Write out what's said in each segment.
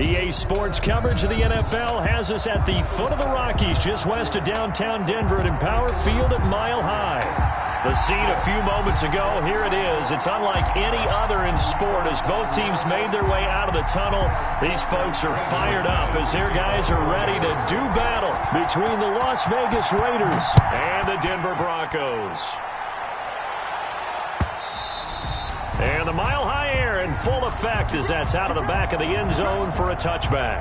EA Sports coverage of the NFL has us at the foot of the Rockies, just west of downtown Denver at Empower Field at Mile High. The scene a few moments ago, here it is. It's unlike any other in sport as both teams made their way out of the tunnel. These folks are fired up as their guys are ready to do battle between the Las Vegas Raiders and the Denver Broncos. And the Mile High air in full effect as that's out of the back of the end zone for a touchback.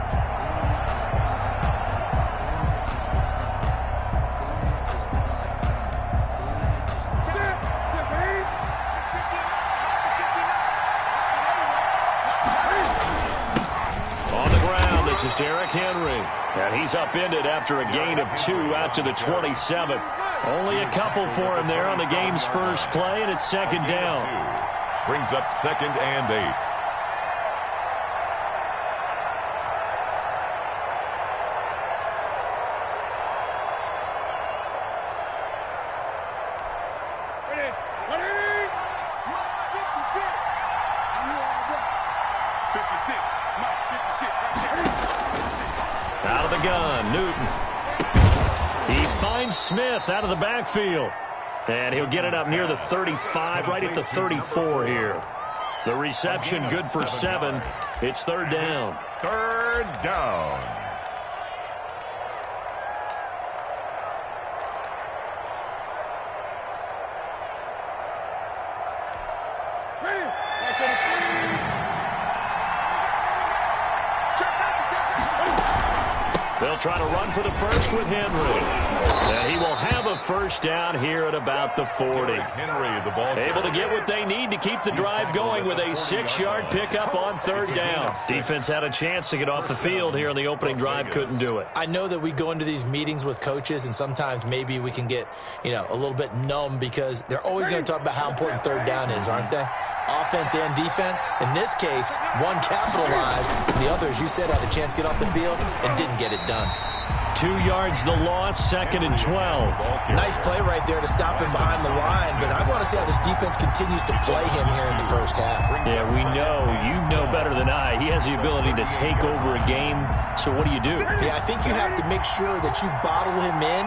On the ground, this is Derrick Henry. And he's upended after a gain of 2 out to the 27. Only a couple for him there on the game's first play, and it's second down. Brings up 2nd and 8. Out of the gun, Newton. He finds Smith out of the backfield. And he'll get it up near the 35, right at the 34 here. The reception good for 7. It's third down. Third down. They'll try to run for the first with Henry. And he will have a first down here at about the 40. Henry, the ball able to get what they need to keep the drive going with a 6-yard pickup on third down. Defense had a chance to get off the field here on the opening drive, couldn't do it. I know that we go into these meetings with coaches, and sometimes maybe we can get, a little bit numb because they're always going to talk about how important third down is, aren't they? Offense and defense. In this case, one capitalized. The other, as you said, had a chance to get off the field and didn't get it done. 2 yards the loss, 2nd and 12. Nice play right there to stop him behind the line, but I want to see how this defense continues to play him here in the first half. Yeah, we know. You know better than I. He has the ability to take over a game, so what do you do? Yeah, I think you have to make sure that you bottle him in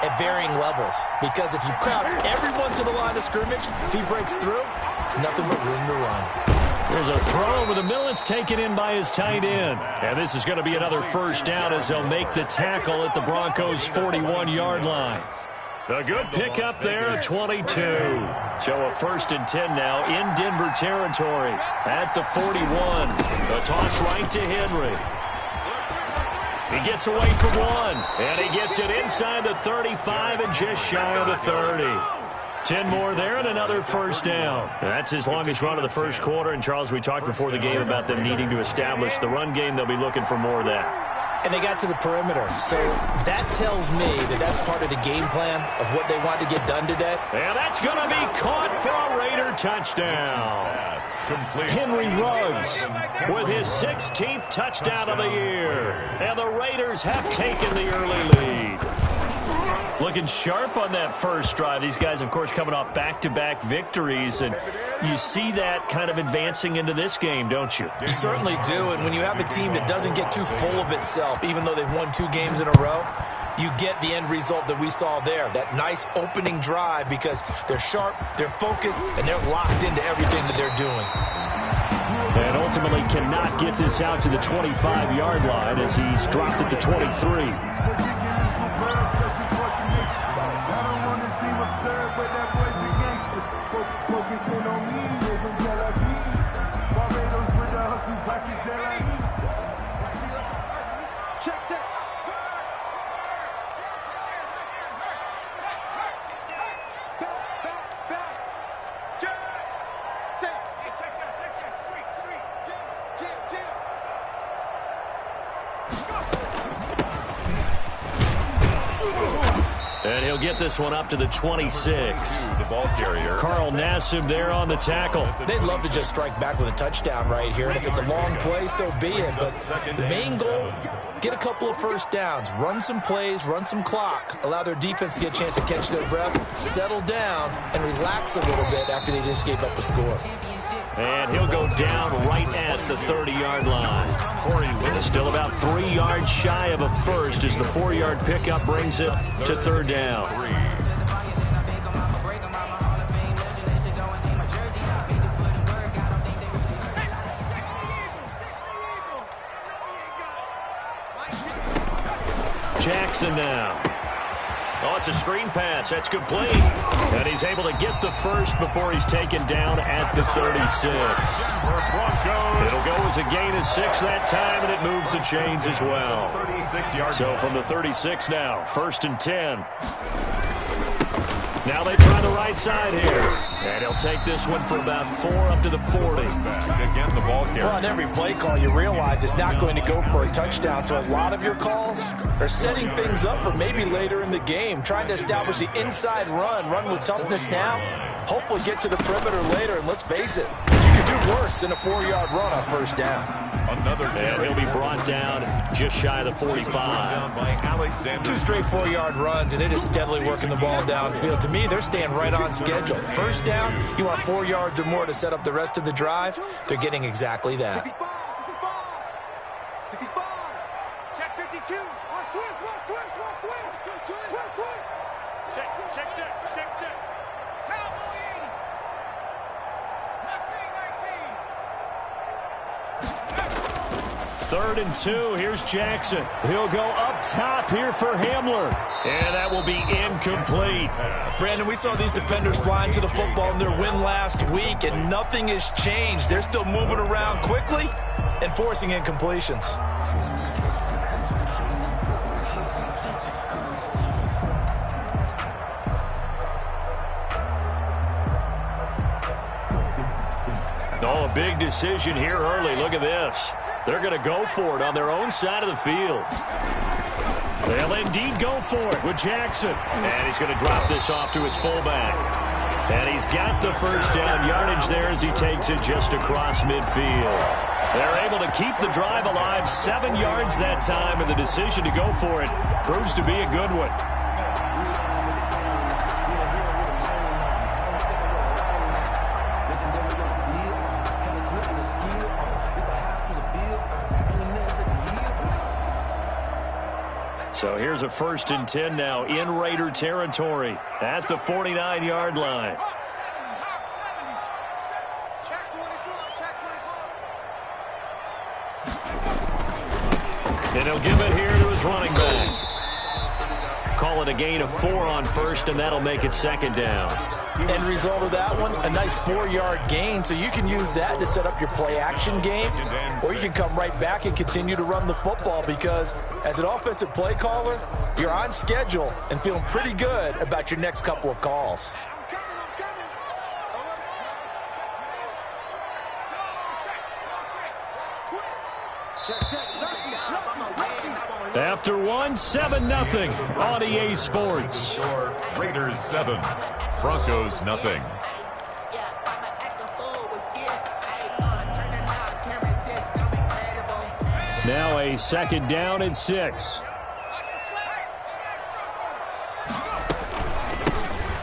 at varying levels, because if you crowd everyone to the line of scrimmage, if he breaks through, there's nothing but room to run. There's a throw over the middle. It's taken in by his tight end. And this is going to be another first down as they'll make the tackle at the Broncos' 41-yard line. A good pickup there at 22. So a 1st and 10 now in Denver territory at the 41. A toss right to Henry. He gets away from one, and he gets it inside the 35 and just shy of the 30. 10 more there and another first down. And that's his longest run of the first quarter. And, Charles, we talked before the game about them needing to establish the run game. They'll be looking for more of that. And they got to the perimeter. So that tells me that that's part of the game plan of what they want to get done today. And that's going to be caught for a Raider touchdown. Henry Ruggs with his 16th touchdown of the year. And the Raiders have taken the early lead. Looking sharp on that first drive. These guys, of course, coming off back-to-back victories, and you see that kind of advancing into this game, don't you? You certainly do, and when you have a team that doesn't get too full of itself, even though they've won 2 games in a row, you get the end result that we saw there, that nice opening drive, because they're sharp, they're focused, and they're locked into everything that they're doing. And ultimately cannot get this out to the 25-yard line as he's dropped at the 23. And he'll get this one up to the 26. The ball carrier. Carl Nassib there on the tackle. They'd love to just strike back with a touchdown right here. And if it's a long play, so be it. But the main goal, get a couple of first downs, run some plays, run some clock, allow their defense to get a chance to catch their breath, settle down, and relax a little bit after they just gave up a score. And he'll go down right at the 30-yard line. It is still about 3 yards shy of a first as the 4-yard pickup brings it to third down. Jackson now. Oh, it's a screen pass. That's complete. And he's able to get the first before he's taken down at the 36. It'll go as a gain of 6 that time, and it moves the chains as well. So from the 36 now, 1st and 10. Now they try the right side here. And he'll take this one for about 4 up to the 40. Again, the ball carrier. Well, on every play call, you realize it's not going to go for a touchdown. So a lot of your calls are setting things up for maybe later in the game, trying to establish the inside run with toughness now, hopefully get to the perimeter later. And let's face it, you could do worse than a 4-yard run on first down. And he'll be brought down just shy of the 45. 2 straight 4-yard runs, and it is steadily working the ball downfield. To me, they're staying right on schedule. First down, you want 4 yards or more to set up the rest of the drive. They're getting exactly that. Check 52. Watch twist. Check. Cowboy 80. Mustang 19. 3rd and 2. Here's Jackson. He'll go up top here for Hamler. And that will be incomplete. Brandon, we saw these defenders flying to the football in their win last week, and nothing has changed. They're still moving around quickly and forcing incompletions. Oh, a big decision here early. Look at this. They're going to go for it on their own side of the field. They'll indeed go for it with Jackson. And he's going to drop this off to his fullback. And he's got the first down yardage there as he takes it just across midfield. They're able to keep the drive alive, 7 yards that time, and the decision to go for it proves to be a good one. So here's a 1st and 10 now in Raider territory at the 49-yard line. And he'll give it here to his running back. Call it a gain of 4 on first, and that'll make it 2nd down. End result of that one, a nice 4-yard gain, so you can use that to set up your play-action game, or you can come right back and continue to run the football because as an offensive play caller, you're on schedule and feeling pretty good about your next couple of calls. After one, 7-0 on EA Sports. Raiders 7, Broncos nothing. Now a 2nd down and 6.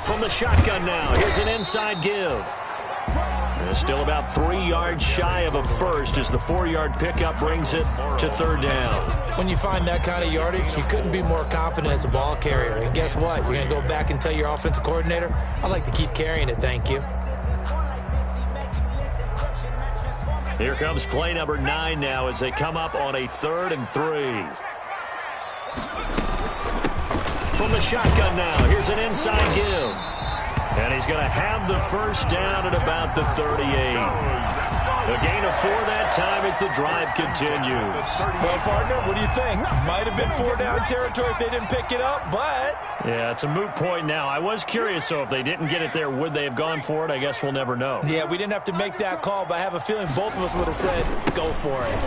From the shotgun now, here's an inside give. And still about 3 yards shy of a first as the 4-yard pickup brings it to 3rd down. When you find that kind of yardage, you couldn't be more confident as a ball carrier. And guess what? You're going to go back and tell your offensive coordinator, I'd like to keep carrying it, thank you. Here comes play number 9 now as they come up on a 3rd and 3. From the shotgun now, here's an inside give. And he's going to have the first down at about the 38. A gain of 4 that time as the drive continues. Well, partner, what do you think? Might have been 4-down territory if they didn't pick it up, but... Yeah, it's a moot point now. I was curious, so if they didn't get it there, would they have gone for it? I guess we'll never know. Yeah, we didn't have to make that call, but I have a feeling both of us would have said, go for it.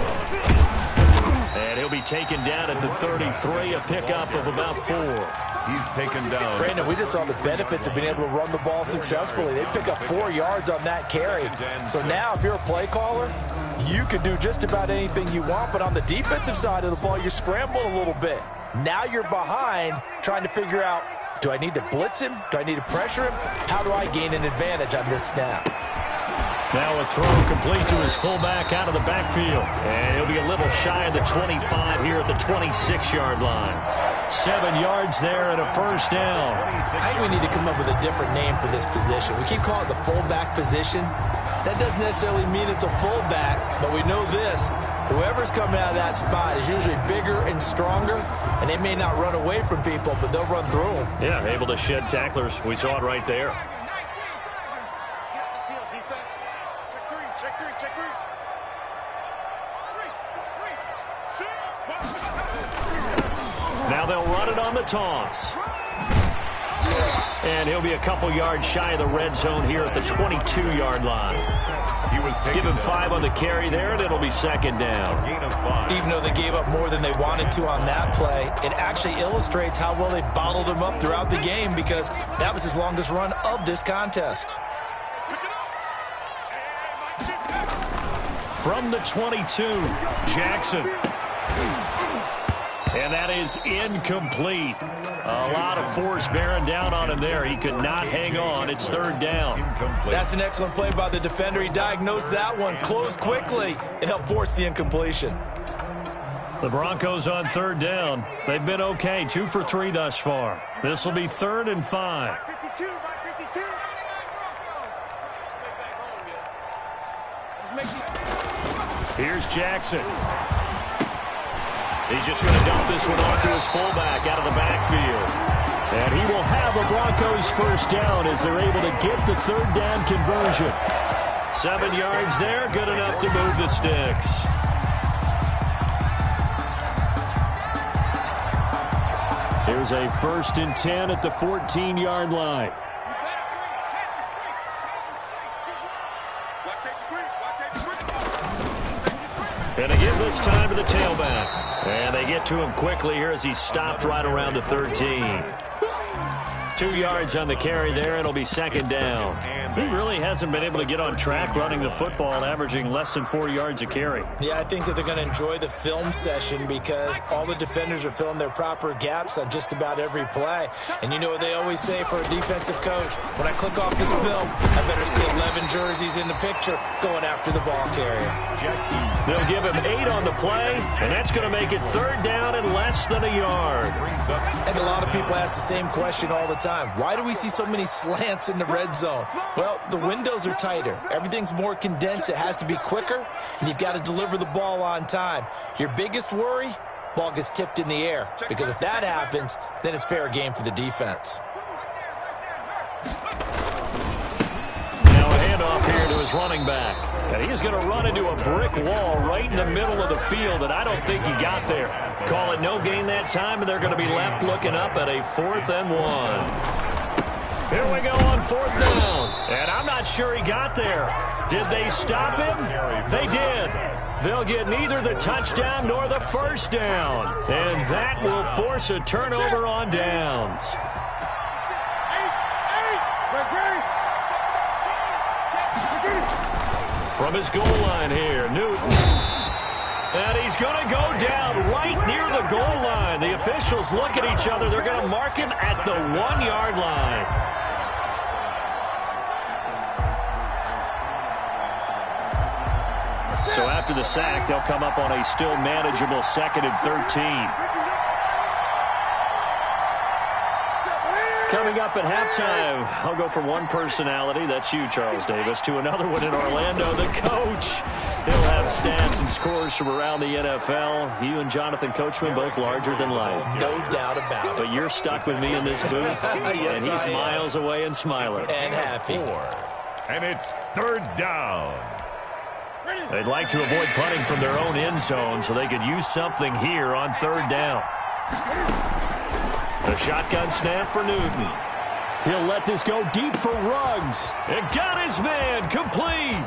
And he'll be taken down at the 33, a pickup of about 4. He's taken down. Brandon, we just saw the benefits of being able to run the ball successfully. They pick up 4 yards on that carry. So now if you're a play caller, you can do just about anything you want, but on the defensive side of the ball, you're scrambling a little bit. Now you're behind trying to figure out, do I need to blitz him? Do I need to pressure him? How do I gain an advantage on this snap? Now a throw complete to his fullback out of the backfield. And he'll be a little shy of the 25 here at the 26-yard line. 7 yards there and a first down. I think we need to come up with a different name for this position. We keep calling it the fullback position. That doesn't necessarily mean it's a fullback, but we know this. Whoever's coming out of that spot is usually bigger and stronger, and they may not run away from people, but they'll run through them. Yeah, able to shed tacklers. We saw it right there. Now they'll run it on the toss. And he'll be a couple yards shy of the red zone here at the 22-yard line. Give him 5 on the carry there, and it'll be second down. Even though they gave up more than they wanted to on that play, it actually illustrates how well they bottled him up throughout the game because that was his longest run of this contest. From the 22, Jackson. And that is incomplete. A lot of force bearing down on him there. He could not hang on. It's third down. That's an excellent play by the defender. He diagnosed that one, closed quickly, and helped force the incompletion. The Broncos on third down. They've been okay, 2 for 3 thus far. This will be 3rd and 5. Here's Jackson. He's just going to dump this one off to his fullback out of the backfield. And he will have the Broncos first down as they're able to get the third down conversion. 7 yards there, good enough to move the sticks. Here's a 1st and 10 at the 14-yard line. And they give this time to the tailback. And they get to him quickly here as he stopped right around the 13. 2 yards on the carry there. It'll be second down. He really hasn't been able to get on track running the football, averaging less than 4 yards a carry. Yeah, I think that they're going to enjoy the film session because all the defenders are filling their proper gaps on just about every play. And you know what they always say for a defensive coach? When I click off this film, I better see 11 jerseys in the picture going after the ball carrier. They'll give him 8 on the play, and that's going to make it third down and less than a yard. And a lot of people ask the same question all the time. Why do we see so many slants in the red zone? Well, the windows are tighter. Everything's more condensed. It has to be quicker, and you've got to deliver the ball on time. Your biggest worry, ball gets tipped in the air, because if that happens, then it's fair game for the defense. Now a handoff here to his running back. And he's going to run into a brick wall right in the middle of the field, and I don't think he got there. Call it no gain that time, and they're going to be left looking up at a 4th and 1. Here we go on 4th down. And I'm not sure he got there. Did they stop him? They did. They'll get neither the touchdown nor the first down. And that will force a turnover on downs. From his goal line here, Newton. And he's going to go down right near the goal line. The officials look at each other. They're going to mark him at the 1-yard line. So after the sack, they'll come up on a still manageable 2nd and 13. Coming up at halftime, I'll go from one personality, that's you, Charles Davis, to another one in Orlando, the coach. He'll have stats and scores from around the NFL. You and Jonathan Coachman, both larger than life. No doubt about it. But you're stuck with me in this booth, Yes, and he's miles away and smiling. And happy. And it's third down. They'd like to avoid punting from their own end zone so they could use something here on third down. The shotgun snap for Newton. He'll let this go deep for Ruggs. And got his man complete.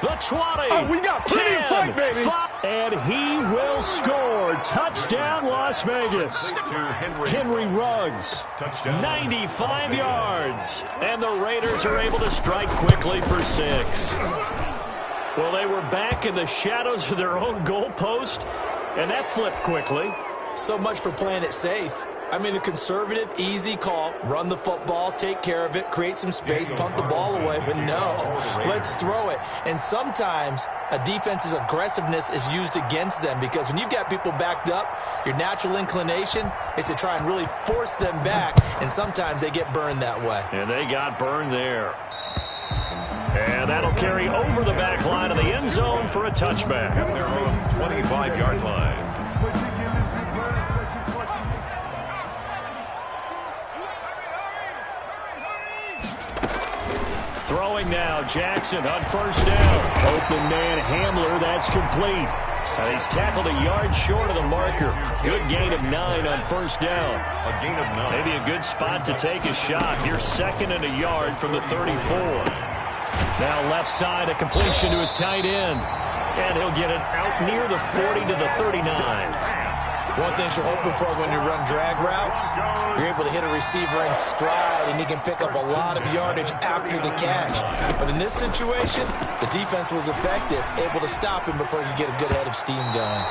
The 20. Oh, we got plenty of fight, baby. 5, and he will score. Touchdown, Las Vegas. Henry Ruggs. Touchdown. 95 yards. And the Raiders are able to strike quickly for 6. Well, they were back in the shadows of their own goalpost, and that flipped quickly. So much for playing it safe. I mean, the conservative, easy call, run the football, take care of it, create some space, punt the ball away. But no, let's throw it. And sometimes a defense's aggressiveness is used against them because when you've got people backed up, your natural inclination is to try and really force them back, and sometimes they get burned that way. And they got burned there. And that'll carry over the back line of the end zone for a touchback. At their own 25-yard line. Throwing now, Jackson on first down. Open man Hamler, that's complete. He's tackled a yard short of the marker. Good gain of 9 on first down. A gain of 9. Maybe a good spot to take a shot. Here's 2nd and a yard from the 34. Now left side, a completion to his tight end. And he'll get it out near the 40 to the 39. One thing you're hoping for when you run drag routes, you're able to hit a receiver in stride, and he can pick up a lot of yardage after the catch. But in this situation, the defense was effective, able to stop him before he could get a good head of steam going.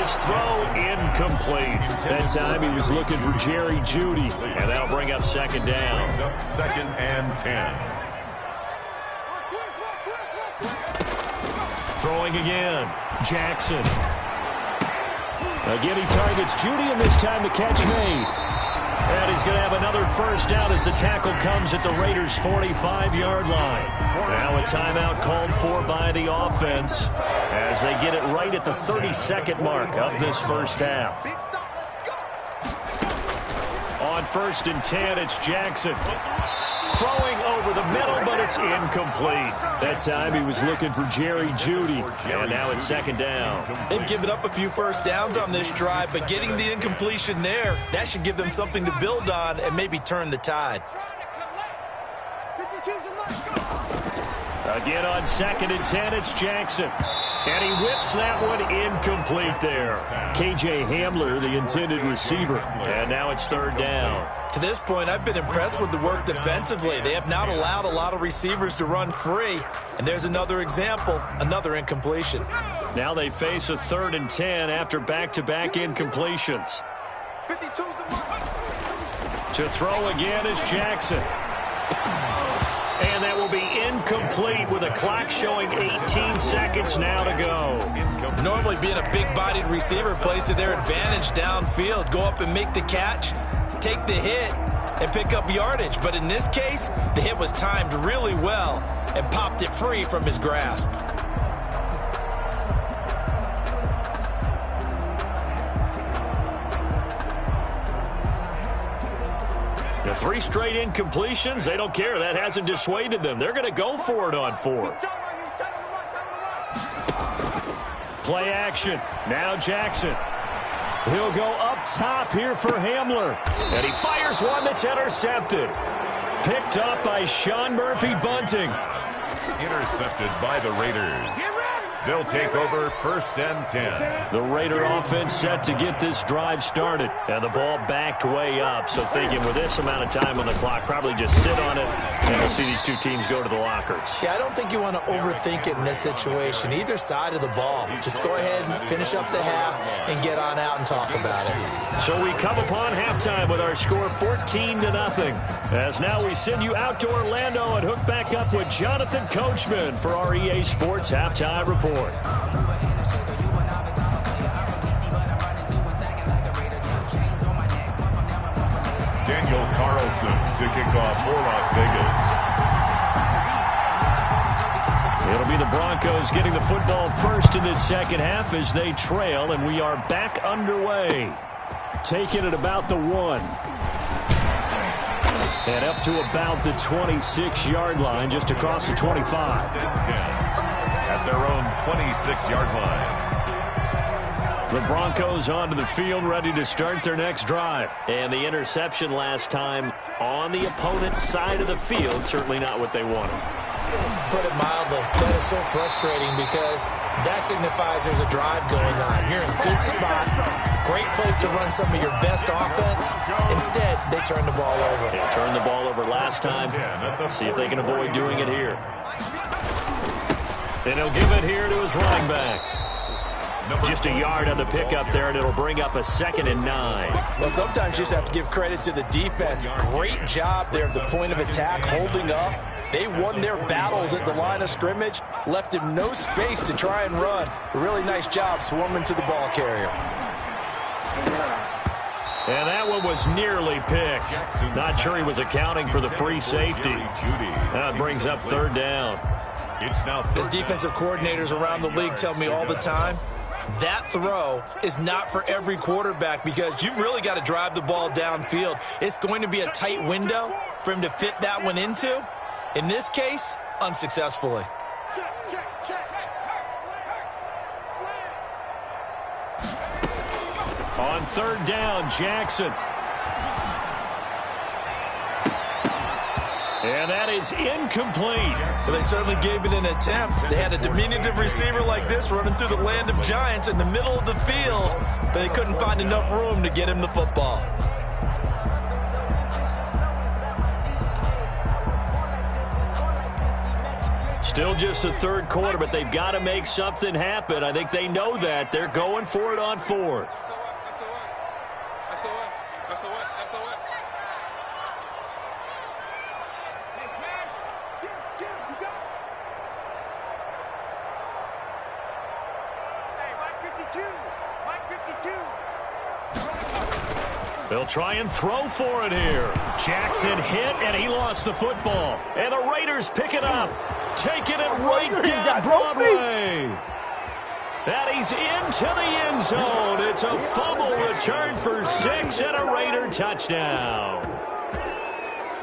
His throw incomplete. That time he was looking for Jerry Jeudy, and that'll bring up 2nd down. Brings up 2nd and 10. Throwing again, Jackson. Again, he targets Jeudy, and this time the catch made. And he's going to have another first down as the tackle comes at the Raiders' 45-yard line. Now a timeout called for by the offense as they get it right at the 32nd mark of this first half. On 1st and 10, it's Jackson. Throwing over the middle, but it's incomplete. That time he was looking for Jerry Jeudy, and now it's 2nd down. They've given up a few first downs on this drive, but getting the incompletion there, that should give them something to build on and maybe turn the tide. Again on 2nd and 10, it's Jackson. And he whips that one incomplete there. K.J. Hamler, the intended receiver. And now it's 3rd down. To this point, I've been impressed with the work defensively. They have not allowed a lot of receivers to run free. And there's another example, another incompletion. Now they face a 3rd and 10 after back-to-back incompletions. To throw again is Jackson. And that will be incomplete with a clock showing 18 seconds now to go. Normally being a big-bodied receiver plays to their advantage downfield. Go up and make the catch, take the hit, and pick up yardage. But in this case, the hit was timed really well and popped it free from his grasp. The 3 straight incompletions, they don't care. That hasn't dissuaded them. They're going to go for it on 4th. Play action. Now Jackson. He'll go up top here for Hamler. And he fires one that's intercepted. Picked up by Sean Murphy-Bunting. Intercepted by the Raiders. They'll take over 1st and 10. The Raider offense set to get this drive started. And the ball backed way up. So thinking with this amount of time on the clock, probably just sit on it. And we'll see these two teams go to the lockers. Yeah, I don't think you want to overthink it in this situation. Either side of the ball. Just go ahead and finish up the half and get on out and talk about it. So we come upon halftime with our score 14-0. As now we send you out to Orlando and hook back up with Jonathan Coachman for our EA Sports Halftime Report. Daniel Carlson to kick off for Las Vegas. It'll be the Broncos getting the football first in this second half as they trail, and we are back underway. Taking it about the 1. And up to about the 26-yard line, just across the 25. At their own 26-yard line. The Broncos onto the field, ready to start their next drive. And the interception last time on the opponent's side of the field, certainly not what they wanted. Put it mildly, that is so frustrating because that signifies there's a drive going on. You're in a good spot, great place to run some of your best offense. Instead, they turn the ball over. They turned the ball over last time. See if they can avoid doing it here. And he'll give it here to his running back. Just a yard on the pickup there, and it'll bring up a 2nd and 9. Well, sometimes you just have to give credit to the defense. Great job there at the point of attack, holding up. They won their battles at the line of scrimmage, left him no space to try and run. A really nice job swarming to the ball carrier. And that one was nearly picked. Not sure he was accounting for the free safety. That brings up 3rd down. As defensive coordinators around the league tell me all the time, that throw is not for every quarterback because you've really got to drive the ball downfield. It's going to be a tight window for him to fit that one into. In this case, unsuccessfully. On 3rd down, Jackson. And that is incomplete. Well, they certainly gave it an attempt. They had a diminutive receiver like this running through the land of giants in the middle of the field, but they couldn't find enough room to get him the football. Still just the 3rd quarter, but they've got to make something happen. I think they know that. They're going for it on 4th. They'll try and throw for it here. Jackson hit, and he lost the football. And the Raiders pick it up, taking it right down Broadway. That he's into the end zone. It's a fumble return for 6 and a Raider touchdown.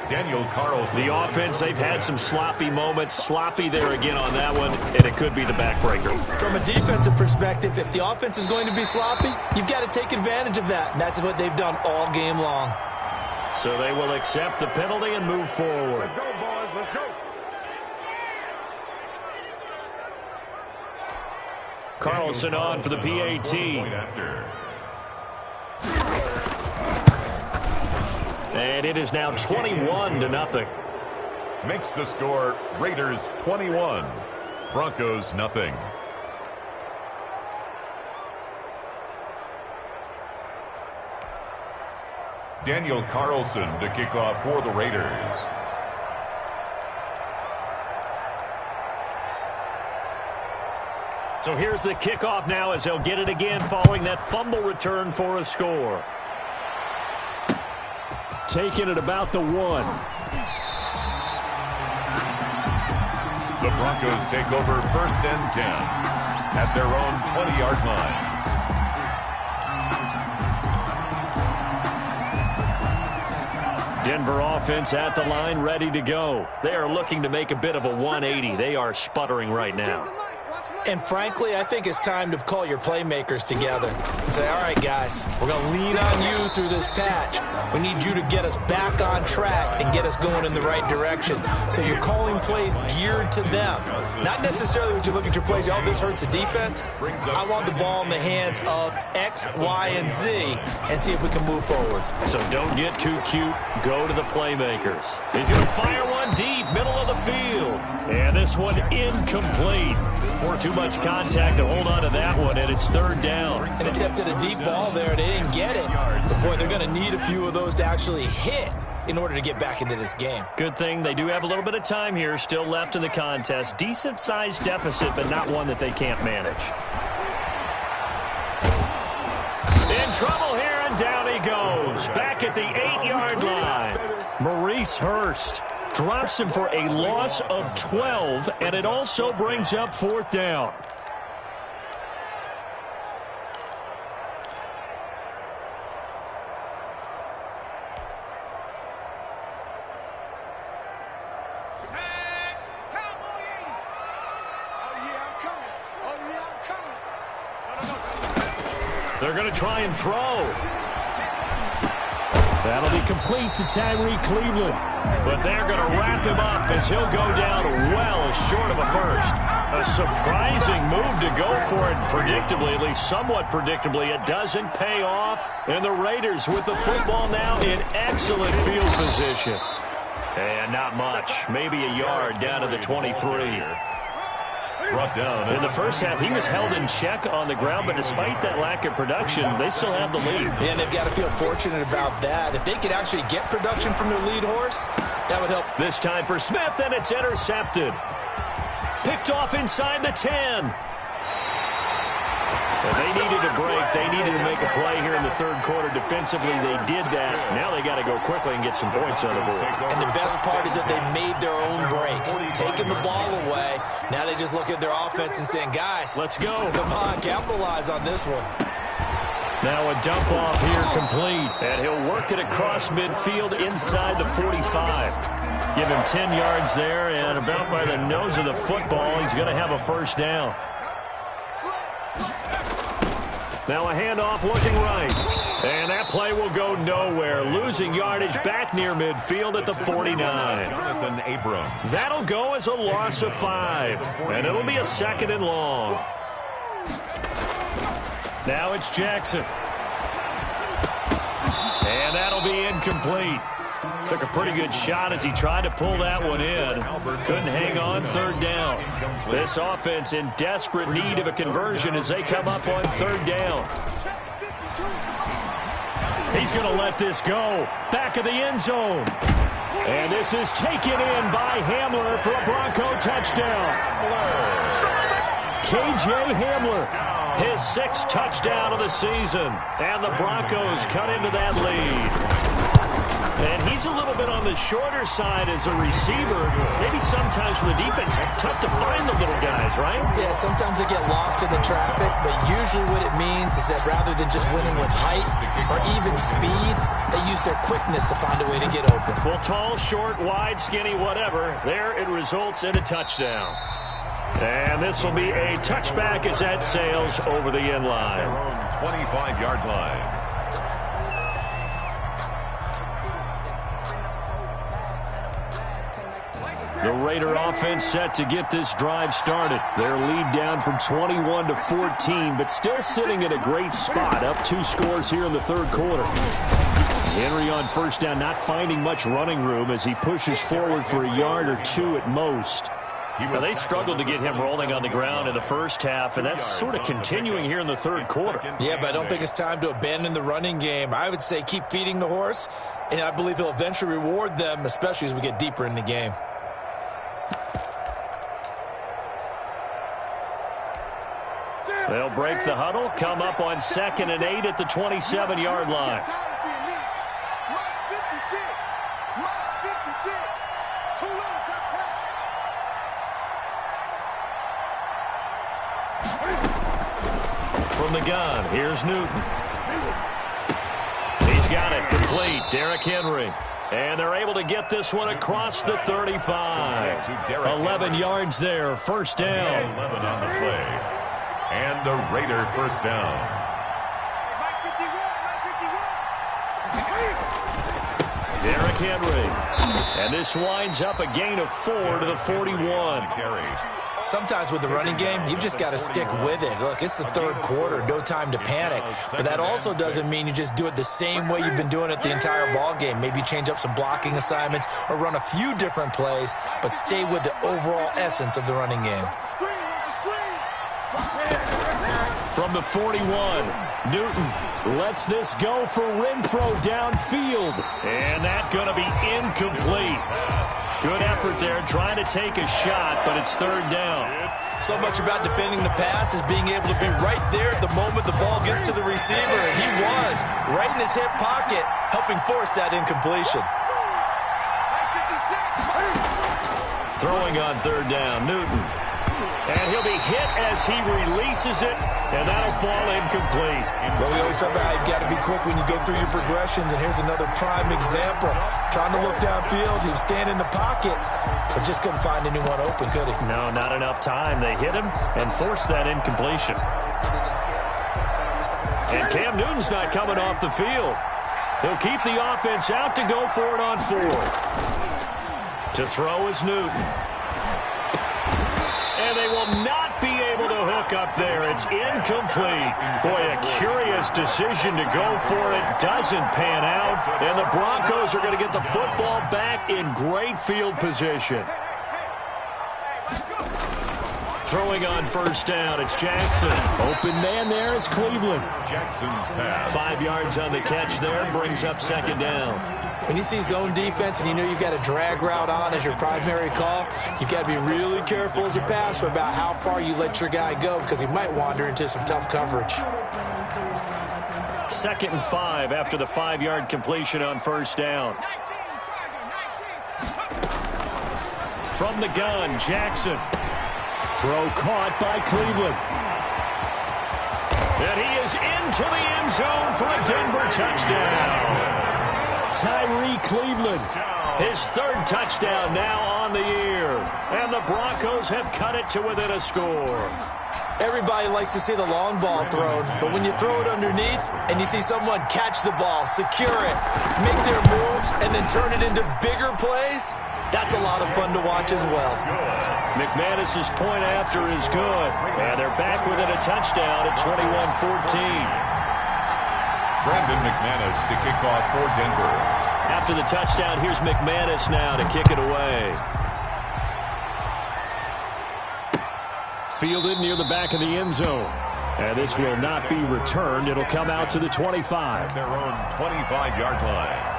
Daniel Carlson. The offense, they've had some sloppy moments. Sloppy there again on that one, and it could be the backbreaker. From a defensive perspective, if the offense is going to be sloppy, you've got to take advantage of that, and that's what they've done all game long. So they will accept the penalty and move forward. Let's go, boys. Let's go. Carlson on for the PAT. And it is now 21-0. Makes the score Raiders 21, Broncos nothing. Daniel Carlson to kick off for the Raiders. So here's the kickoff now as they'll get it again following that fumble return for a score. Taking it about the 1. The Broncos take over 1st and 10 at their own 20-yard line. Denver offense at the line, ready to go. They are looking to make a bit of a 180. They are sputtering right now. And frankly, I think it's time to call your playmakers together and say, all right, guys, we're going to lean on you through this patch. We need you to get us back on track and get us going in the right direction. So you're calling plays geared to them. Not necessarily when you look at your plays, oh, this hurts the defense. I want the ball in the hands of X, Y, and Z and see if we can move forward. So don't get too cute. Go to the playmakers. He's going to fire one deep, middle of the field. And this one incomplete. Or too much contact to hold on to that one, and it's 3rd down. And attempted a deep ball there. They didn't get it. But, boy, they're going to need a few of those to actually hit in order to get back into this game. Good thing they do have a little bit of time here still left in the contest. Decent-sized deficit, but not one that they can't manage. In trouble here, and down he goes. Back at the 8-yard line. Maurice Hurst drops him for a loss of 12, and it also brings up 4th down. They're going to try and throw. That'll be complete to Tyree Cleveland. But they're going to wrap him up as he'll go down well short of a first. A surprising move to go for it. Predictably, at least somewhat predictably, it doesn't pay off. And the Raiders with the football now in excellent field position. And not much. Maybe a yard down to the 23. brought down. In the first half, he was held in check on the ground, but despite that lack of production, they still have the lead. And they've got to feel fortunate about that. If they could actually get production from their lead horse, that would help. This time for Smith, and it's intercepted. Picked off inside the 10. And they needed a break. They needed to make a play here in the third quarter. Defensively, they did that. Now they got to go quickly and get some points on the board. And the best part is that they made their own break. Taking the ball away, now they just look at their offense and saying, guys, let's go. Come on, capitalize on this one. Now a dump off here complete. And he'll work it across midfield inside the 45. Give him 10 yards there, and about by the nose of the football, he's going to have a first down. Now a handoff looking right. And that play will go nowhere. Losing yardage back near midfield at the 49. Jonathan Abram. That'll go as a loss of 5. And it'll be a 2nd and long. Now it's Jackson. And that'll be incomplete. Took a pretty good shot as he tried to pull that one in. Couldn't hang on, 3rd down. This offense in desperate need of a conversion as they come up on 3rd down. He's going to let this go. Back of the end zone. And this is taken in by Hamler for a Bronco touchdown. K.J. Hamler, his 6th touchdown of the season. And the Broncos cut into that lead. And he's a little bit on the shorter side as a receiver. Maybe sometimes for the defense, tough to find the little guys, right? Yeah, sometimes they get lost in the traffic, but usually what it means is that rather than just winning with height or even speed, they use their quickness to find a way to get open. Well, tall, short, wide, skinny, whatever, there it results in a touchdown. And this will be a touchback as that sails over the end line. 25-yard line. The Raider offense set to get this drive started. Their lead down from 21 to 14, but still sitting at a great spot, up 2 scores here in the 3rd quarter. Henry on 1st down, not finding much running room as he pushes forward for a yard or 2 at most. Now, they struggled to get him rolling on the ground in the first half, and that's sort of continuing here in the 3rd quarter. Yeah, but I don't think it's time to abandon the running game. I would say keep feeding the horse, and I believe he'll eventually reward them, especially as we get deeper in the game. They'll break the huddle, come up on 2nd and 8 at the 27-yard line. From the gun, here's Newton. He's got it complete. Derrick Henry. And they're able to get this one across the 35. 11 yards there, 1st down. 11 on the play. And the Raider 1st down. Derrick Henry. And this winds up a gain of 4 to the 41. Sometimes with the running game, you've just got to stick with it. Look, it's the 3rd quarter, no time to panic. But that also doesn't mean you just do it the same way you've been doing it the entire ball game. Maybe change up some blocking assignments or run a few different plays, but stay with the overall essence of the running game. From the 41, Newton lets this go for Renfro downfield. And that's going to be incomplete. Good effort there, trying to take a shot, but it's 3rd down. So much about defending the pass is being able to be right there at the moment the ball gets to the receiver, and he was right in his hip pocket, helping force that incompletion. Throwing on 3rd down, Newton. And he'll be hit as he releases it, and that'll fall incomplete. Well, we always talk about how you've got to be quick when you go through your progressions, and here's another prime example. Trying to look downfield, he was standing in the pocket, but just couldn't find anyone open, could he? No, not enough time. They hit him and forced that incompletion. And Cam Newton's not coming off the field. He'll keep the offense out to go for it on 4th. To throw is Newton. And they will not be able to hook up there. It's incomplete. Boy, a curious decision to go for it. Doesn't pan out. And the Broncos are going to get the football back in great field position. Throwing on first down, it's Jackson. Open man there is Cleveland. Jackson's pass. 5 yards on the catch there, brings up second down. When you see zone defense and you know you've got a drag route on as your primary call, you've got to be really careful as a passer about how far you let your guy go because he might wander into some tough coverage. 2nd and 5 after the 5-yard completion on first down. From the gun, Jackson. Throw caught by Cleveland. And he is into the end zone for a Denver touchdown. Tyree Cleveland. His 3rd touchdown now on the year. And the Broncos have cut it to within a score. Everybody likes to see the long ball thrown, but when you throw it underneath and you see someone catch the ball, secure it, make their moves, and then turn it into bigger plays, that's a lot of fun to watch as well. McManus's point after is good. And they're back within a touchdown at 21-14. Brandon McManus to kick off for Denver. After the touchdown, here's McManus now to kick it away. Fielded near the back of the end zone. And this will not be returned. It'll come out to the 25. Their own 25-yard line.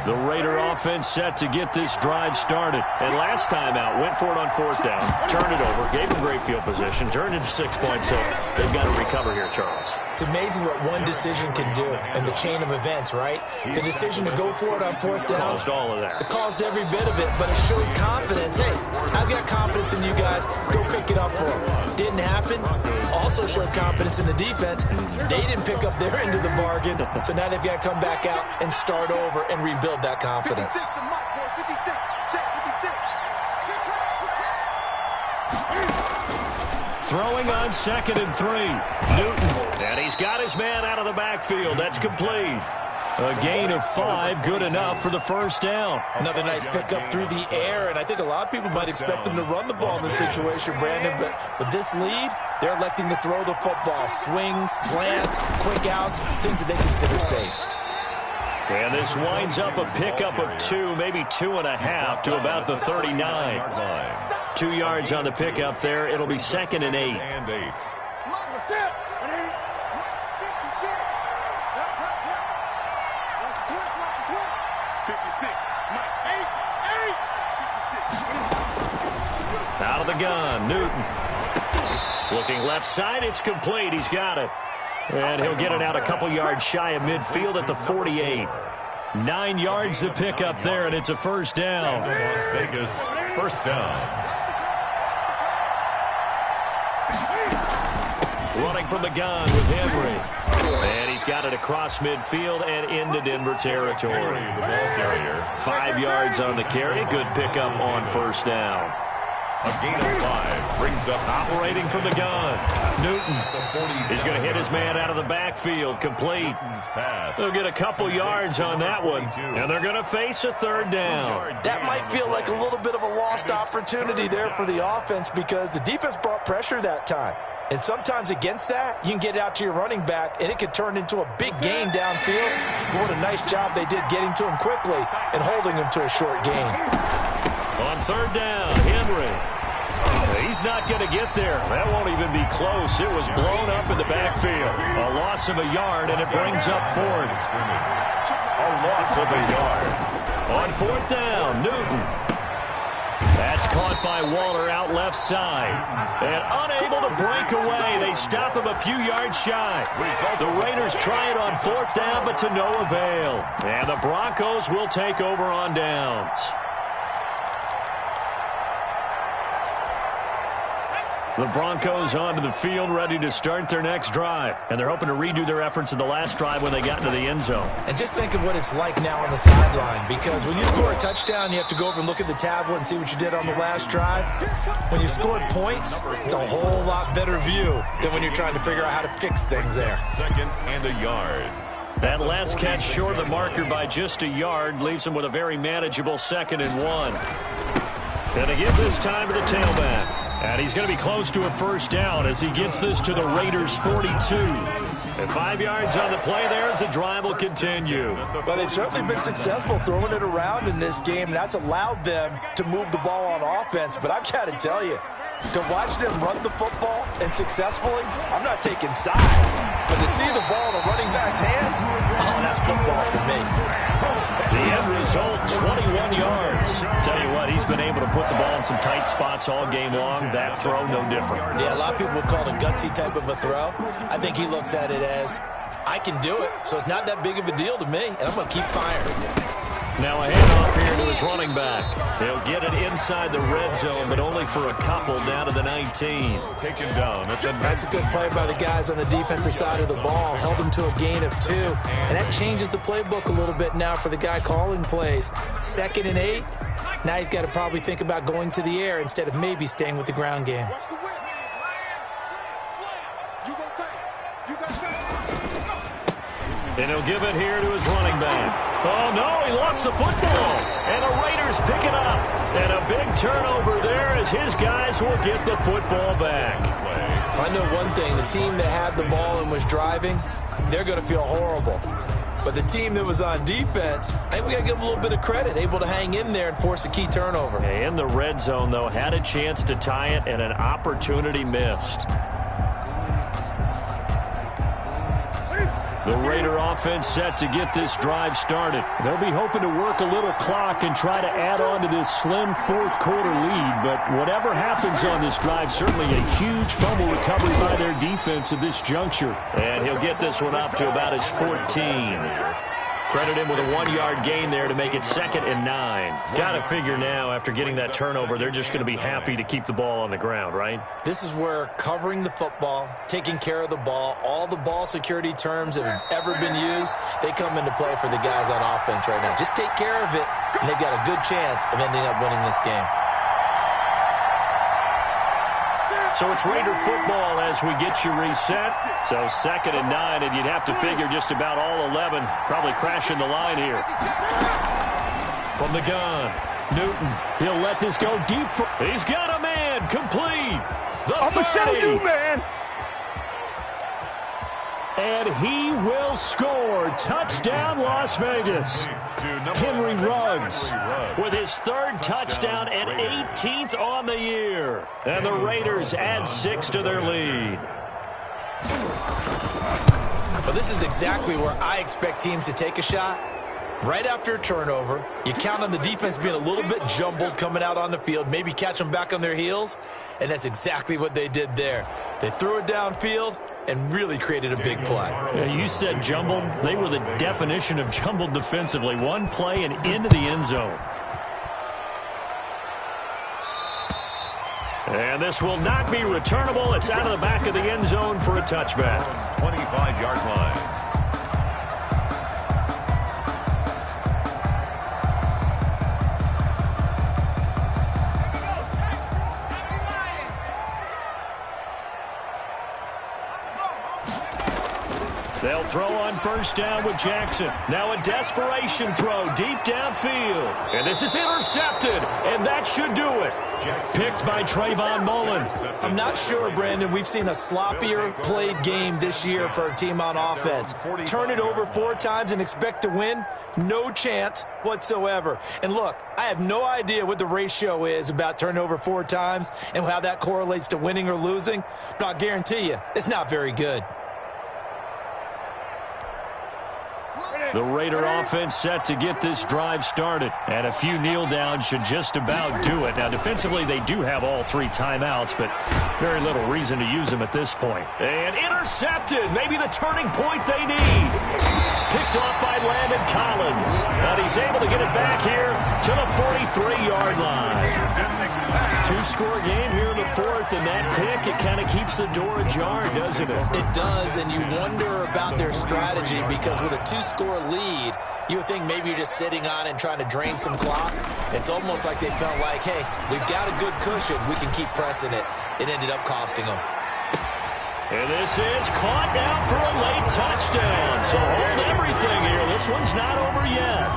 The Raider offense set to get this drive started. And last time out, went for it on 4th down, turned it over, gave them great field position, turned into 6 points. So they've got to recover here, Charles. It's amazing what one decision can do in the chain of events, right? The decision to go for it on 4th down. Caused all of that. It caused every bit of it, but it showed confidence. Hey, I've got confidence in you guys. Go pick it up for them. Didn't happen. Also showed confidence in the defense. They didn't pick up their end of the bargain. So now they've got to come back out and start over and rebuild that confidence. Throwing on 2nd and 3. Newton. And he's got his man out of the backfield. That's complete. A gain of 5, good enough for the first down. Another nice pickup through the air, and I think a lot of people might expect them to run the ball in this situation, Brandon, but with this lead, they're electing to throw the football. Swings, slants, quick outs, things that they consider safe. And this winds up a pickup of 2, maybe 2.5 to about the 39. 2 yards on the pickup there. It'll be 2nd and 8. Out of the gun, Newton. Looking left side, it's complete. He's got it. And he'll get it out a couple yards shy of midfield at the 48. 9 yards to pick up there, and it's a first down. Las Vegas, first down. Running from the gun with Henry. And he's got it across midfield and into Denver territory. The ball carrier. 5 yards on the carry. Good pickup on first down. A gain of 5 brings up operating from the gun. Newton. He's going to hit his man out of the backfield. Complete. They'll get a couple yards on that one. And they're going to face a 3rd down. That might feel like a little bit of a lost opportunity there for the offense because the defense brought pressure that time. And sometimes against that, you can get it out to your running back, and it could turn into a big gain downfield. But what a nice job they did getting to him quickly and holding him to a short gain. On 3rd down, Henry. He's not going to get there. That won't even be close. It was blown up in the backfield. A loss of a yard, and it brings up 4th. A loss of a yard. On 4th down, Newton. That's caught by Waller out left side. And unable to break away. They stop him a few yards shy. The Raiders try it on 4th down, but to no avail. And the Broncos will take over on downs. The Broncos onto the field, ready to start their next drive. And they're hoping to redo their efforts in the last drive when they got into the end zone. And just think of what it's like now on the sideline, because when you score a touchdown, you have to go over and look at the tablet and see what you did on the last drive. When you scored points, it's a whole lot better view than when you're trying to figure out how to fix things there. 2nd and a yard. That last catch short of the marker by just a yard leaves him with a very manageable 2nd and 1. Going to give this time to the tailback. And he's going to be close to a first down as he gets this to the Raiders' 42. And 5 yards on the play there as the drive will continue. Well, they've certainly been successful throwing it around in this game, and that's allowed them to move the ball on offense. But I've got to tell you, to watch them run the football and successfully, I'm not taking sides, but to see the ball in a running back's hands, oh, that's football for me. The end result, 21 yards. Tell you what, he's been able to put the ball in some tight spots all game long. That throw, no different. Yeah, a lot of people would call it a gutsy type of a throw. I think he looks at it as, I can do it, so it's not that big of a deal to me, and I'm going to keep firing. Now a handoff here to his running back. He'll get it inside the red zone, but only for a couple down to the 19. Taken down at the That's a good play by the guys on the defensive side of the ball. Held him to a gain of 2. And that changes the playbook a little bit now for the guy calling plays. 2nd and 8. Now he's got to probably think about going to the air instead of maybe staying with the ground game. And he'll give it here to his running back. Oh, no, he lost the football. And the Raiders pick it up. And a big turnover there as his guys will get the football back. I know one thing. The team that had the ball and was driving, they're going to feel horrible. But the team that was on defense, I think we got to give them a little bit of credit, able to hang in there and force a key turnover. In the red zone, though, had a chance to tie it and an opportunity missed. The Raider offense set to get this drive started. They'll be hoping to work a little clock and try to add on to this slim fourth-quarter lead. But whatever happens on this drive, certainly a huge fumble recovery by their defense at this juncture. And he'll get this one up to about his 14. Credit him with a 1-yard gain there to make it 2nd and 9. Got to figure now, after getting that turnover, they're just going to be happy to keep the ball on the ground, right? This is where covering the football, taking care of the ball, all the ball security terms that have ever been used, they come into play for the guys on offense right now. Just take care of it, and they've got a good chance of ending up winning this game. So it's Raider football as we get you reset. So 2nd and 9, and you'd have to figure just about all 11 probably crashing the line here. From the gun, Newton. He'll let this go deep. He's got a man complete. I'm going to show you, man. And he will score. Touchdown, Las Vegas. Henry Ruggs with his 3rd touchdown and 18th on the year. And the Raiders add 6 to their lead. Well, this is exactly where I expect teams to take a shot. Right after a turnover, you count on the defense being a little bit jumbled coming out on the field, maybe catch them back on their heels, and that's exactly what they did there. They threw it downfield and really created a big play. Yeah, you said jumbled. They were the definition of jumbled defensively. One play and into the end zone. And this will not be returnable. It's out of the back of the end zone for a touchback. 25-yard line. They'll throw on 1st down with Jackson. Now a desperation throw deep downfield. And this is intercepted, and that should do it. Picked by Trayvon Mullen. I'm not sure, Brandon, we've seen a sloppier played game this year for a team on offense. Turn it over 4 times and expect to win? No chance whatsoever. And look, I have no idea what the ratio is about turning over 4 times and how that correlates to winning or losing, but I'll guarantee you, it's not very good. The Raider offense set to get this drive started. And a few kneel downs should just about do it. Now, defensively, they do have all 3 timeouts, but very little reason to use them at this point. And intercepted. Maybe the turning point they need. Picked off by Landon Collins. And he's able to get it back here to the 43-yard line. 2-score game here in the 4th, and that pick, it kind of keeps the door ajar, doesn't it? It does, and you wonder about their strategy because with a 2-score lead, you would think maybe you're just sitting on and trying to drain some clock. It's almost like they felt like, hey, we've got a good cushion. We can keep pressing it. It ended up costing them. And this is caught down for a late touchdown. So hold everything here. This one's not over yet.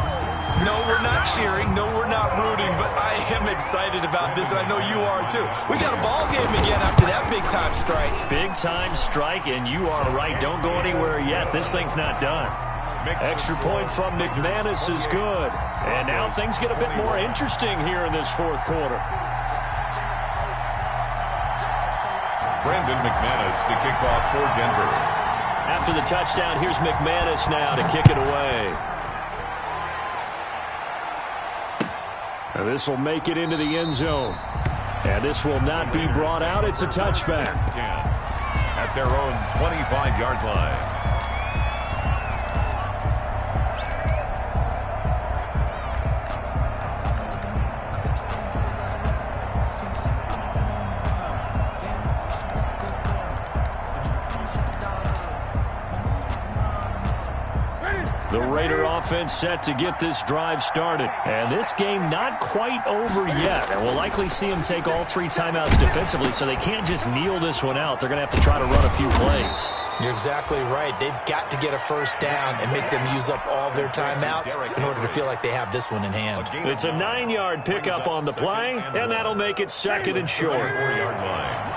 No, we're not cheering. No, we're not rooting. But I am excited about this, and I know you are too. We got a ball game again after that big-time strike. Big-time strike, and you are right. Don't go anywhere yet. This thing's not done. Extra point from McManus is good. And now things get a bit more interesting here in this fourth quarter. Brandon McManus to kick off for Denver. After the touchdown, here's McManus now to kick it away. And this will make it into the end zone. And this will not be brought out. It's a touchback. 10 at their own 25-yard line. The Raider offense set to get this drive started. And this game not quite over yet. And we'll likely see them take all 3 timeouts defensively, so they can't just kneel this one out. They're going to have to try to run a few plays. You're exactly right. They've got to get a first down and make them use up all their timeouts in order to feel like they have this one in hand. It's a 9-yard pickup on the play, and that'll make it second and short. 4-yard line.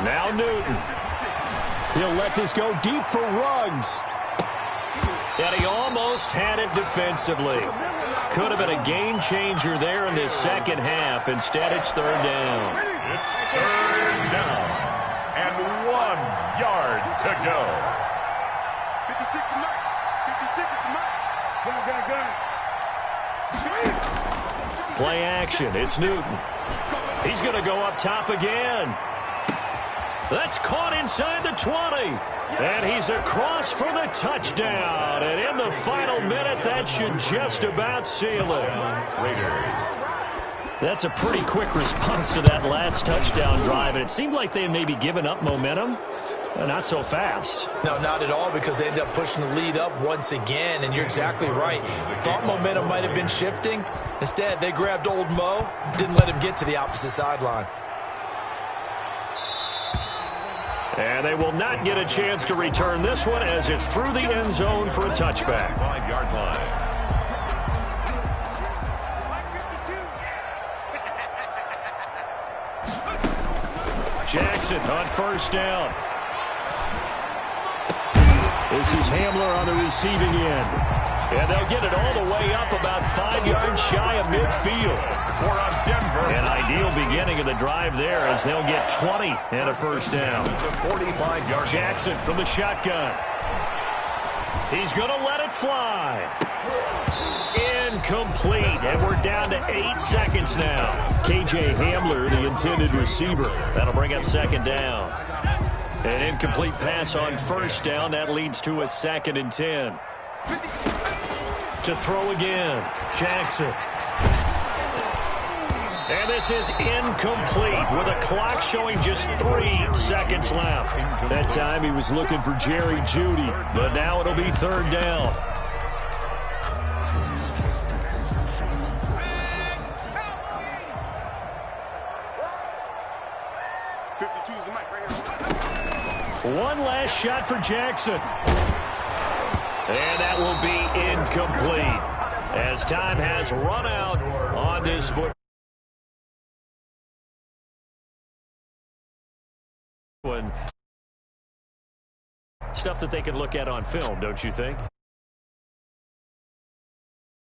Now Newton. He'll let this go deep for Ruggs. And he almost had it defensively. Could have been a game changer there in this second half. Instead, it's third down. It's third down. And 1 yard to go. 56 to Mike. 56 to Mike. Play action. It's Newton. He's going to go up top again. That's caught inside the 20. And he's across for the touchdown. And in the final minute, that should just about seal it. Raiders. That's a pretty quick response to that last touchdown drive. And it seemed like they had maybe given up momentum. Not so fast. No, not at all, because they ended up pushing the lead up once again. And you're exactly right. Thought momentum might have been shifting. Instead, they grabbed old Mo, didn't let him get to the opposite sideline. And they will not get a chance to return this one as it's through the end zone for a touchback. 5-yard line. Jackson on first down. This is Hamler on the receiving end. And they'll get it all the way up about 5 yards shy of midfield. For a Denver. An ideal beginning of the drive there as they'll get 20 and a first down. 45-yard Jackson from the shotgun. He's going to let it fly. Incomplete. And we're down to 8 seconds now. K.J. Hamler, the intended receiver. That'll bring up second down. An incomplete pass on first down. That leads to a 2nd and 10. To throw again. Jackson. And this is incomplete with a clock showing just 3 seconds left. That time he was looking for Jerry Jeudy. But now it'll be third down. One last shot for Jackson. And that will be incomplete as time has run out on this foot. Stuff that they can look at on film, don't you think?